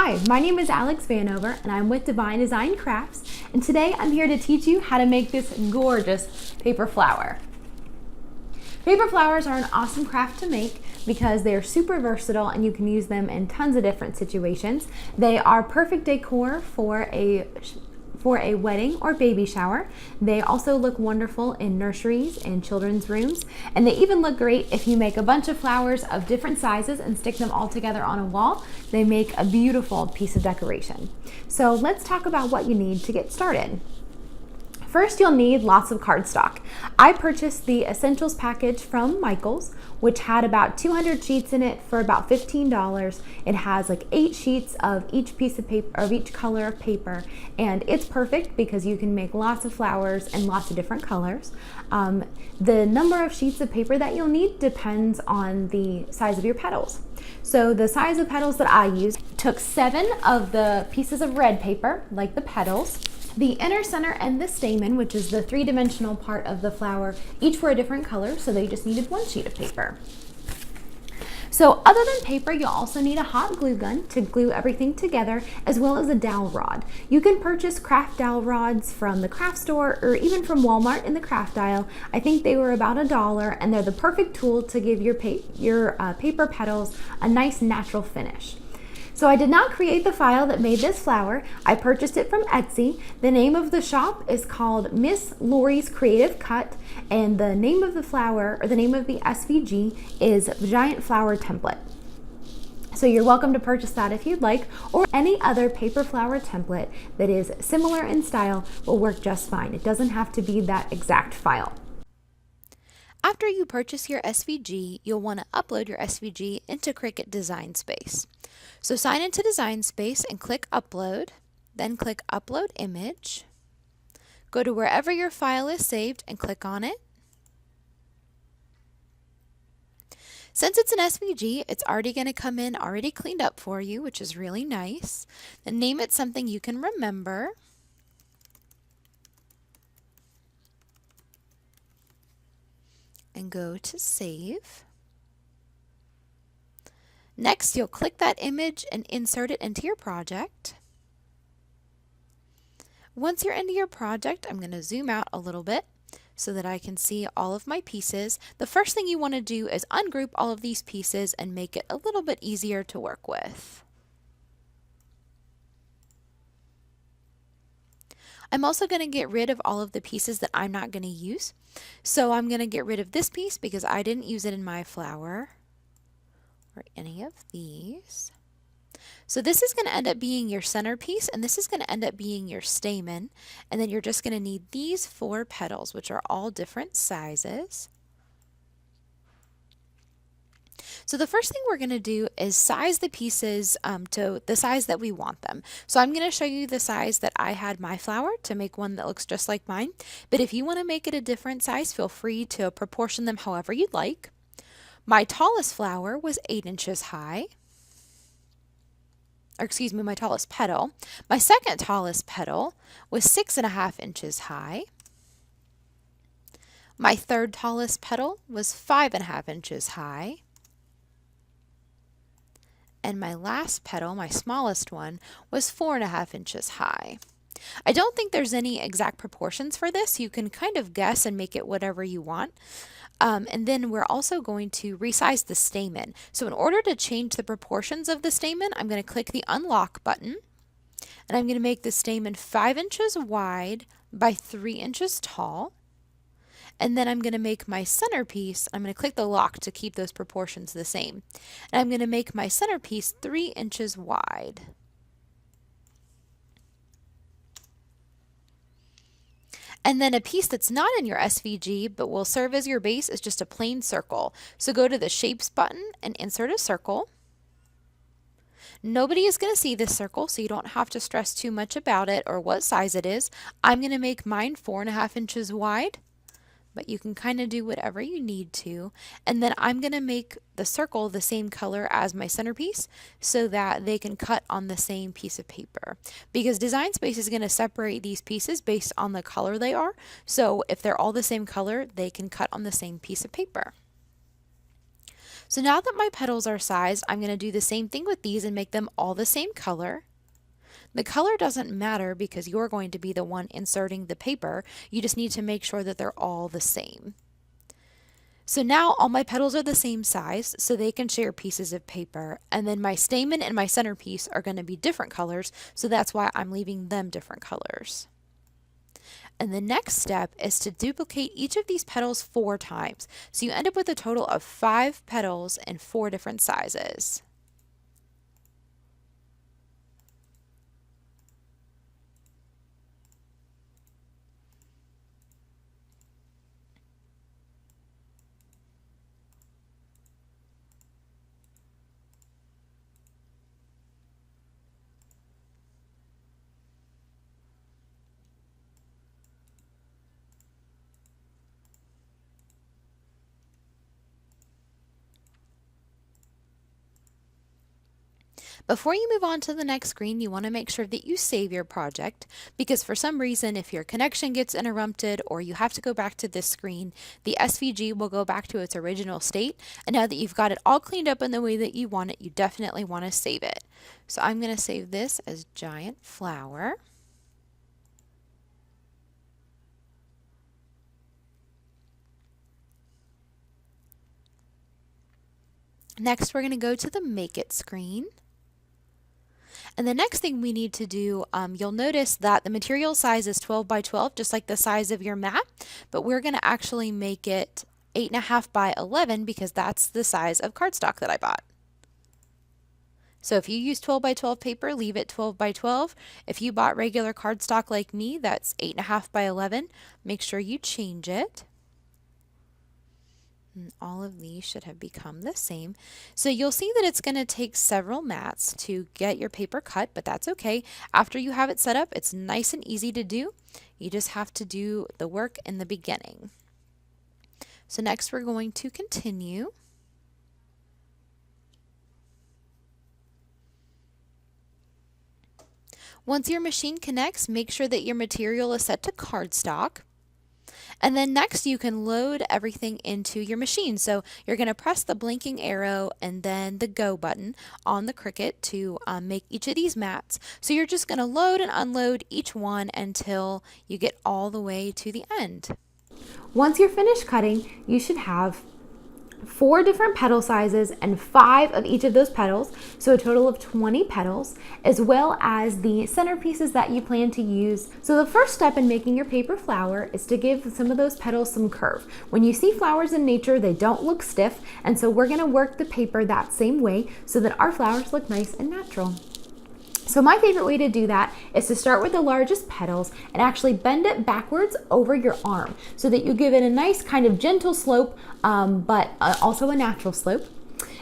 Hi, my name is Alex Vanover and I'm with Divine Design Crafts, and today I'm here to teach you how to make this gorgeous paper flower. Paper flowers are an awesome craft to make because they are super versatile and you can use them in tons of different situations. They are perfect decor for a wedding or baby shower. They also look wonderful in nurseries and children's rooms, and they even look great if you make a bunch of flowers of different sizes and stick them all together on a wall. They make a beautiful piece of decoration. So let's talk about what you need to get started. First, you'll need lots of cardstock. I purchased the Essentials package from Michaels, which had about 200 sheets in it for about $15. It has like 8 sheets of each piece of paper, of each color of paper, and it's perfect because you can make lots of flowers and lots of different colors. The number of sheets of paper that you'll need depends on the size of your petals. So the size of petals that I used took 7 of the pieces of red paper, like the petals. The inner center and the stamen, which is the 3-dimensional part of the flower, each were a different color, so they just needed 1 sheet of paper. So other than paper, you'll also need a hot glue gun to glue everything together, as well as a dowel rod. You can purchase craft dowel rods from the craft store or even from Walmart in the craft aisle. I think they were about $1, and they're the perfect tool to give your paper petals a nice natural finish. So I did not create the file that made this flower. I purchased it from Etsy. The name of the shop is called Miss Lori's Creative Cut, and the name of the flower, or the name of the SVG, is Giant Flower Template. So you're welcome to purchase that if you'd like, or any other paper flower template that is similar in style will work just fine. It doesn't have to be that exact file. After you purchase your SVG, you'll want to upload your SVG into Cricut Design Space. So sign into Design Space and click Upload, then click Upload Image. Go to wherever your file is saved and click on it. Since it's an SVG, it's already going to come in already cleaned up for you, which is really nice. Then name it something you can remember. And go to Save. Next, you'll click that image and insert it into your project. Once you're into your project, I'm going to zoom out a little bit so that I can see all of my pieces. The first thing you want to do is ungroup all of these pieces and make it a little bit easier to work with. I'm also going to get rid of all of the pieces that I'm not going to use. So I'm going to get rid of this piece because I didn't use it in my flower or any of these. So this is going to end up being your centerpiece, and this is going to end up being your stamen. And then you're just going to need these 4 petals, which are all different sizes. So the first thing we're going to do is size the pieces to the size that we want them. So I'm going to show you the size that I had my flower to make one that looks just like mine. But if you want to make it a different size, feel free to proportion them however you'd like. My tallest flower was 8 inches high. Or excuse me, my tallest petal. My second tallest petal was 6.5 inches high. My third tallest petal was 5.5 inches high. And my last petal, my smallest one, was 4.5 inches high. I don't think there's any exact proportions for this. You can kind of guess and make it whatever you want. And then we're also going to resize the stamen. So in order to change the proportions of the stamen, I'm going to click the unlock button, and I'm going to make the stamen 5 inches wide by 3 inches tall. And then I'm going to make my centerpiece, I'm going to click the lock to keep those proportions the same. And I'm going to make my centerpiece 3 inches wide. And then a piece that's not in your SVG but will serve as your base is just a plain circle. So go to the Shapes button and insert a circle. Nobody is going to see this circle, so you don't have to stress too much about it or what size it is. I'm going to make mine 4.5 inches wide. But you can kind of do whatever you need to. And then I'm going to make the circle the same color as my centerpiece so that they can cut on the same piece of paper. Because Design Space is going to separate these pieces based on the color they are. So if they're all the same color, they can cut on the same piece of paper. So now that my petals are sized, I'm going to do the same thing with these and make them all the same color. The color doesn't matter because you're going to be the one inserting the paper. You just need to make sure that they're all the same. So now all my petals are the same size, so they can share pieces of paper. And then my stamen and my centerpiece are going to be different colors, so that's why I'm leaving them different colors. And the next step is to duplicate each of these petals 4 times. So you end up with a total of 5 petals in 4 different sizes. Before you move on to the next screen, you want to make sure that you save your project, because for some reason, if your connection gets interrupted or you have to go back to this screen, the SVG will go back to its original state. And now that you've got it all cleaned up in the way that you want it, you definitely want to save it. So I'm going to save this as giant flower. Next, we're going to go to the Make It screen. And the next thing we need to do, you'll notice that the material size is 12 by 12, just like the size of your mat, but we're going to actually make it 8.5 by 11 because that's the size of cardstock that I bought. So if you use 12 by 12 paper, leave it 12 by 12. If you bought regular cardstock like me, that's 8.5 by 11. Make sure you change it. And all of these should have become the same. So you'll see that it's going to take several mats to get your paper cut, but that's okay. After you have it set up, it's nice and easy to do. You just have to do the work in the beginning. So next we're going to continue. Once your machine connects, make sure that your material is set to cardstock. And then next you can load everything into your machine. So you're going to press the blinking arrow and then the go button on the Cricut to make each of these mats. So you're just going to load and unload each one until you get all the way to the end. Once you're finished cutting, you should have 4 different petal sizes and 5 of each of those petals, so a total of 20 petals, as well as the centerpieces that you plan to use. So the first step in making your paper flower is to give some of those petals some curve. When you see flowers in nature, they don't look stiff, and so we're going to work the paper that same way so that our flowers look nice and natural. So my favorite way to do that is to start with the largest petals and actually bend it backwards over your arm so that you give it a nice kind of gentle slope, but also a natural slope.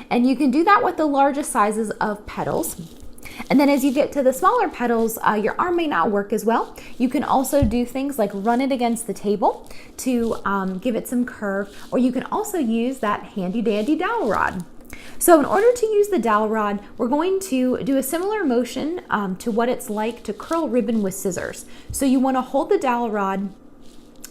And you can do that with the largest sizes of petals. And then as you get to the smaller petals, your arm may not work as well. You can also do things like run it against the table to give it some curve, or you can also use that handy dandy dowel rod. So in order to use the dowel rod, we're going to do a similar motion to what it's like to curl ribbon with scissors. So you want to hold the dowel rod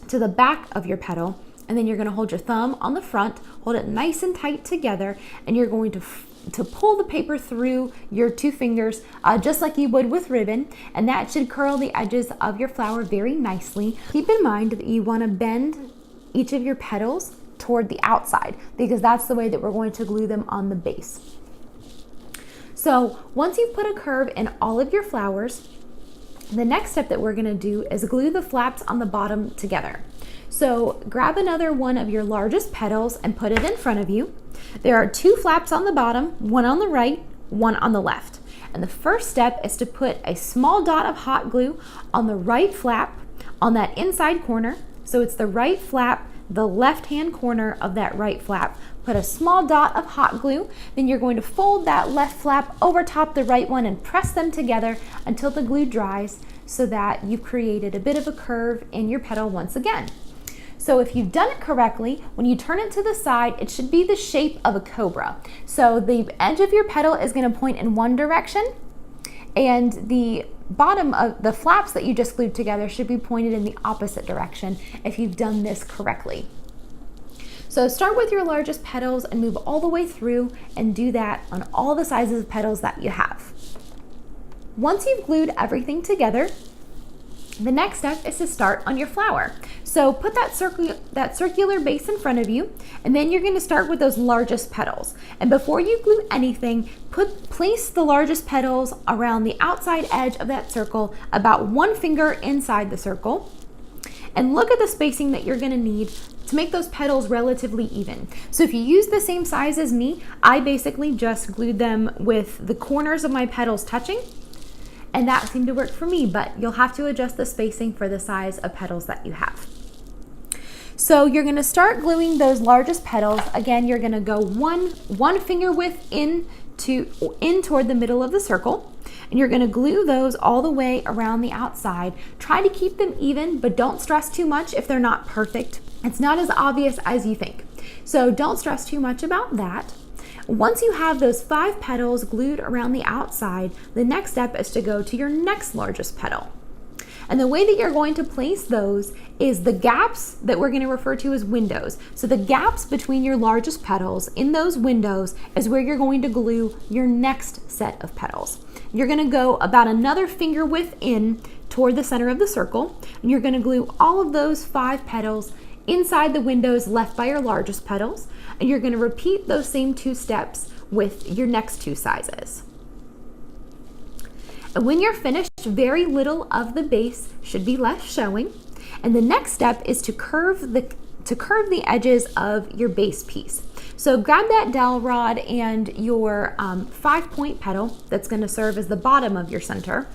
to the back of your petal, and then you're going to hold your thumb on the front, hold it nice and tight together, and you're going to pull the paper through your 2 fingers just like you would with ribbon, and that should curl the edges of your flower very nicely. Keep in mind that you want to bend each of your petals toward the outside because that's the way that we're going to glue them on the base. So once you've put a curve in all of your flowers, the next step that we're going to do is glue the flaps on the bottom together. So grab another one of your largest petals and put it in front of you. There are 2 flaps on the bottom, one on the right, one on the left. And the first step is to put a small dot of hot glue on the right flap on that inside corner. So it's the right flap, the left-hand corner of that right flap. Put a small dot of hot glue, then you're going to fold that left flap over top the right one and press them together until the glue dries so that you've created a bit of a curve in your petal once again. So if you've done it correctly, when you turn it to the side, it should be the shape of a cobra. So the edge of your petal is going to point in one direction, and the bottom of the flaps that you just glued together should be pointed in the opposite direction if you've done this correctly. So start with your largest petals and move all the way through and do that on all the sizes of petals that you have. Once you've glued everything together, the next step is to start on your flower. So put that circular base in front of you, and then you're going to start with those largest petals. And before you glue anything, place the largest petals around the outside edge of that circle, about 1 finger inside the circle. And look at the spacing that you're going to need to make those petals relatively even. So if you use the same size as me, I basically just glued them with the corners of my petals touching. And that seemed to work for me, but you'll have to adjust the spacing for the size of petals that you have. So you're gonna start gluing those largest petals. Again, you're gonna go one finger width in toward the middle of the circle, and you're gonna glue those all the way around the outside. Try to keep them even, but don't stress too much if they're not perfect. It's not as obvious as you think. So don't stress too much about that. Once you have those 5 petals glued around the outside, the next step is to go to your next largest petal. And the way that you're going to place those is the gaps that we're going to refer to as windows. So the gaps between your largest petals, in those windows, is where you're going to glue your next set of petals. You're going to go about another finger width in toward the center of the circle, and you're going to glue all of those 5 petals inside the windows left by your largest petals, and you're going to repeat those same 2 steps with your next 2 sizes. And when you're finished, very little of the base should be left showing, and the next step is to curve the edges of your base piece. So grab that dowel rod and your 5-point petal that's going to serve as the bottom of your center.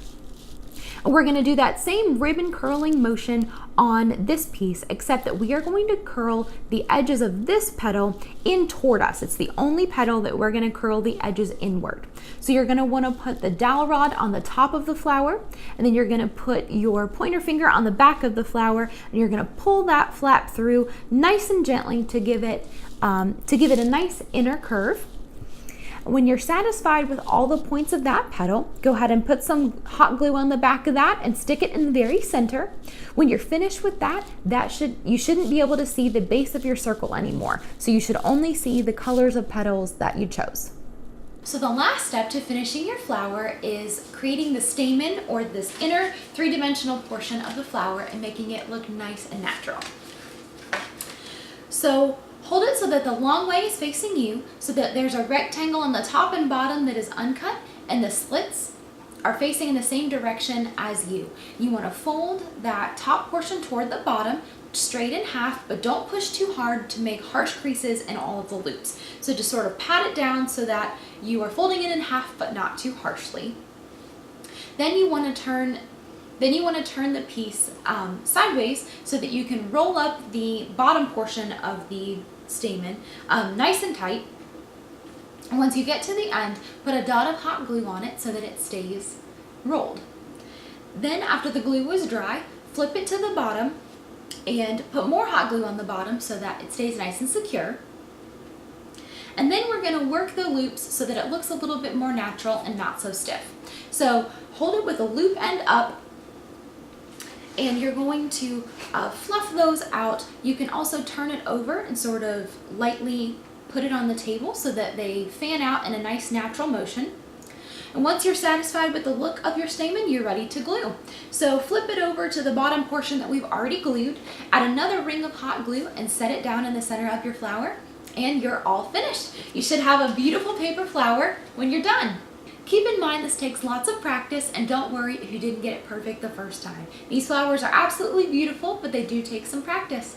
And we're going to do that same ribbon curling motion on this piece, except that we are going to curl the edges of this petal in toward us. It's the only petal that we're going to curl the edges inward. So you're going to want to put the dowel rod on the top of the flower, and then you're going to put your pointer finger on the back of the flower, and you're going to pull that flap through nice and gently to give it a nice inner curve. When you're satisfied with all the points of that petal, go ahead and put some hot glue on the back of that and stick it in the very center. When you're finished with that, you shouldn't be able to see the base of your circle anymore. So you should only see the colors of petals that you chose. So the last step to finishing your flower is creating the stamen, or this inner 3-dimensional portion of the flower, and making it look nice and natural. So hold it so that the long way is facing you, so that there's a rectangle on the top and bottom that is uncut, and the slits are facing in the same direction as you. You want to fold that top portion toward the bottom, straight in half, but don't push too hard to make harsh creases in all of the loops. So just sort of pat it down so that you are folding it in half, but not too harshly. Then you want to turn the piece sideways so that you can roll up the bottom portion of the stamen nice and tight. And once you get to the end, put a dot of hot glue on it so that it stays rolled. Then after the glue is dry, flip it to the bottom and put more hot glue on the bottom so that it stays nice and secure. And then we're going to work the loops so that it looks a little bit more natural and not so stiff. So hold it with the loop end up, and you're going to fluff those out. You can also turn it over and sort of lightly put it on the table so that they fan out in a nice natural motion. And once you're satisfied with the look of your stamen, you're ready to glue. So flip it over to the bottom portion that we've already glued, add another ring of hot glue, and set it down in the center of your flower, and you're all finished. You should have a beautiful paper flower when you're done. Keep in mind this takes lots of practice, and don't worry if you didn't get it perfect the first time. These flowers are absolutely beautiful, but they do take some practice.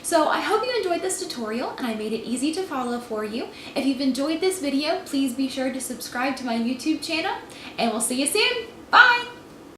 So I hope you enjoyed this tutorial and I made it easy to follow for you. If you've enjoyed this video, please be sure to subscribe to my YouTube channel, and we'll see you soon. Bye!